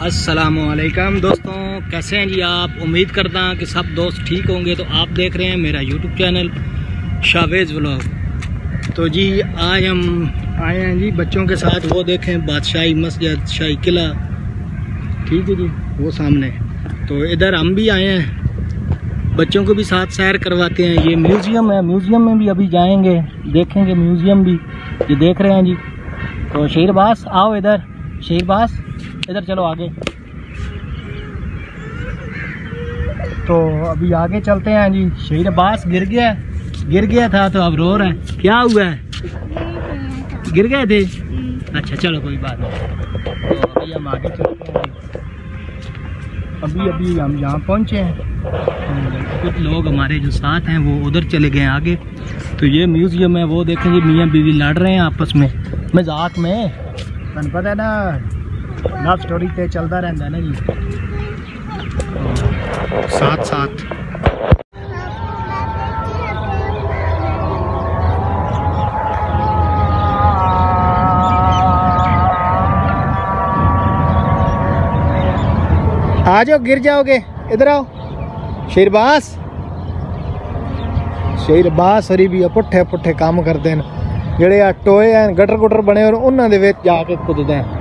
अस्सलामुअलैकुम दोस्तों, कैसे हैं जी आप। उम्मीद करता हूँ कि सब दोस्त ठीक होंगे। तो आप देख रहे हैं मेरा यूट्यूब चैनल शावेज़ व्लॉग। तो जी आज हम आए हैं जी बच्चों के साथ। वो देखें बादशाही मस्जिद, शाही किला, ठीक है जी, वो सामने। तो इधर हम भी आए हैं, बच्चों को भी साथ सैर करवाते हैं। ये म्यूज़ियम है, म्यूज़ियम में भी अभी जाएंगे, देखेंगे म्यूज़ियम भी। ये देख रहे हैं जी। तो शहीरबाज आओ इधर, शहीरबाज इधर चलो आगे। तो अभी आगे चलते हैं जी। शहीरबाज गिर गया था तो अब रो रहा है। क्या हुआ है? गिर गए थे? अच्छा चलो कोई बात नहीं। तो अभी हम आगे चलते हैं। अभी हम यहाँ पहुँचे हैं। तो कुछ लोग हमारे जो साथ हैं वो उधर चले गए आगे। तो ये म्यूज़ियम है, वो देखेंगे मियाँ बीवी लड़ रहे हैं आपस में मजाक में। तन पता है ना, लव स्टोरी पे चलता रहता है ना जी, साथ साथ। आ जाओ, गिर जाओगे, इधर आओ। शहीरबाज हरी भी पुट्ठे पुट्ठे काम करते हैं। जेड़े आ टोए हैं गटर गुटर बने और उन्होंने दे जाके कुदते हैं।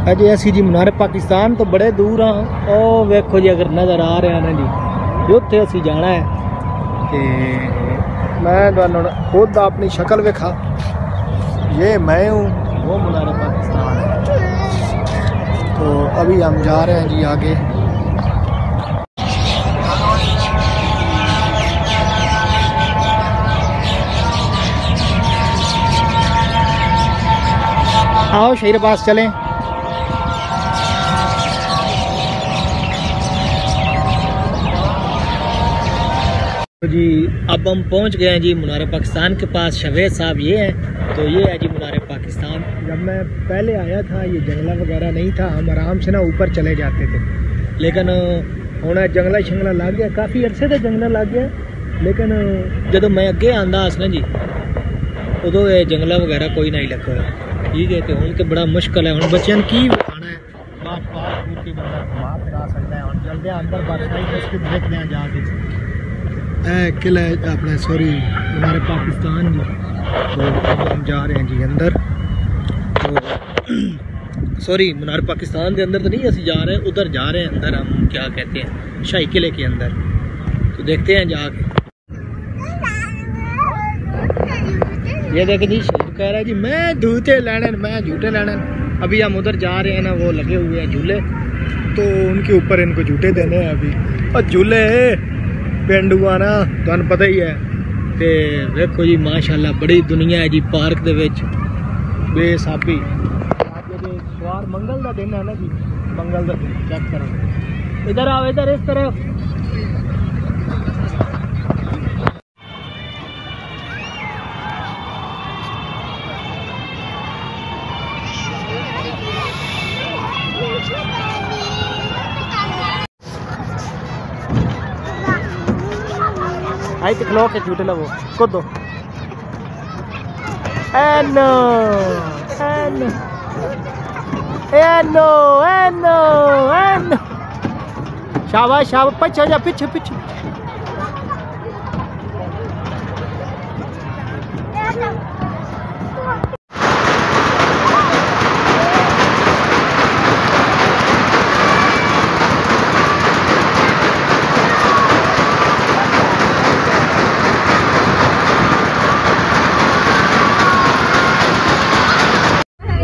अजे असी जी मीनार पाकिस्तान तो बड़े दूर हाँ। ओ वेखो जी, अगर नज़र आ रहे हैं ना जी, उत्थे असी जाना है। कि मैं खुद अपनी शक्ल वेखा, ये मैं हूँ, वो मीनार पाकिस्तान है। तो अभी हम जा रहे हैं जी आगे। आओ शहीरबाज चलें। जी अब हम पहुंच गए हैं जी मीनार पाकिस्तान के पास। शवेज साहब ये हैं। तो ये है जी मीनार पाकिस्तान। जब मैं पहले आया था ये जंगला वगैरह नहीं था, हम आराम से ना ऊपर चले जाते थे। लेकिन हुण जंगला शंगला लग गया, काफ़ी अरसे से जंगला लग गया। लेकिन जो मैं अगे आंदा ना जी, उदों ये जंगला वगैरह कोई नहीं लगा, ठीक है। तो हुण तो बड़ा मुश्किल है। हुण बच्चों की खाना है, बाहर के बंदा घुमा फिरा सकता है। हुण चलते हैं अंदर, बादशाही मस्जिद देखते हैं जाके। किला अपना सॉरी मीनार पाकिस्तान जी। तो हम जा रहे हैं जी अंदर। तो सॉरी मीनार पाकिस्तान के अंदर तो नहीं असी जा रहे हैं, उधर जा रहे हैं अंदर। हम क्या कहते हैं, शाही किले के अंदर। तो देखते हैं जाके। ये देखें जी, शहीद कह रहा है जी मैं जूते लेने, मैं झूटे लेने। अभी हम उधर जा रहे हैं ना, वो लगे हुए हैं झूले, तो उनके ऊपर इनको झूटे देने हैं अभी। और झूले पेंडुआ ना तुहानू पता ही है। तो देखो जी माशाल्लाह बड़ी दुनिया है जी पार्क दे विच बेसाबी। सोमवार मंगल का दिन है ना जी, मंगल का दिन। चेक करो, इधर आओ, इधर इस तरफ। आई तो खलो के झूठे लवो कूदो। एनो एनो एनो एनो एनो, शाबाश शाबाश, पीछे जा, पीछे पीछे।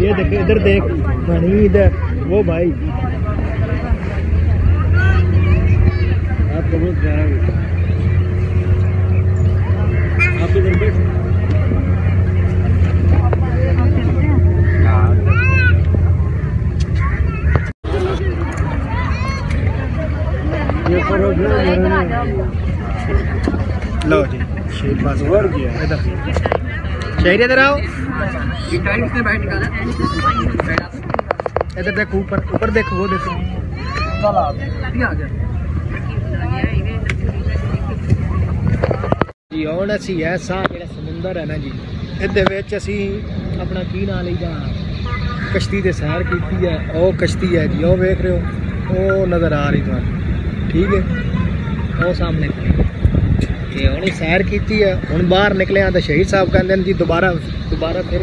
ये देख, इधर देख पानी, इधर वो भाई आप बहुत प्यारा है। आप इधर बैठ। लो जी शेरबाज वर्ग गया। इधर शहरी इधर आओ, इधर देखो, ऊपर ऊपर देखो, वो देखो। जी और असी ऐसा जो समुंदर है ना जी, इहदे विच असी अपना की ना लईदा कश्ती से सैर की है। वो कश्ती है जी, वो देख रहे हो, वो नज़र आ रही थोड़ा, ठीक है, वो सामने ये हमने सैर की है। हम बाहर निकले हैं तो शहीद साहब कहते हैं जी दोबारा फिर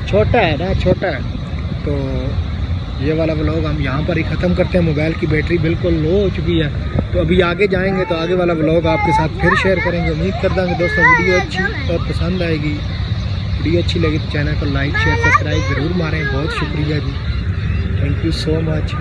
छोटा है ना, छोटा है। तो ये वाला व्लॉग हम यहाँ पर ही ख़त्म करते हैं। मोबाइल की बैटरी बिल्कुल लो हो चुकी है, तो अभी आगे जाएंगे तो आगे वाला व्लॉग आपके साथ फिर शेयर करेंगे। उम्मीद करता हूँ कि दोस्तों वीडियो अच्छी और पसंद आएगी। वीडियो अच्छी लगी तो चैनल को लाइक शेयर सब्सक्राइब ज़रूर मारें। बहुत शुक्रिया जी, थैंक यू सो मच।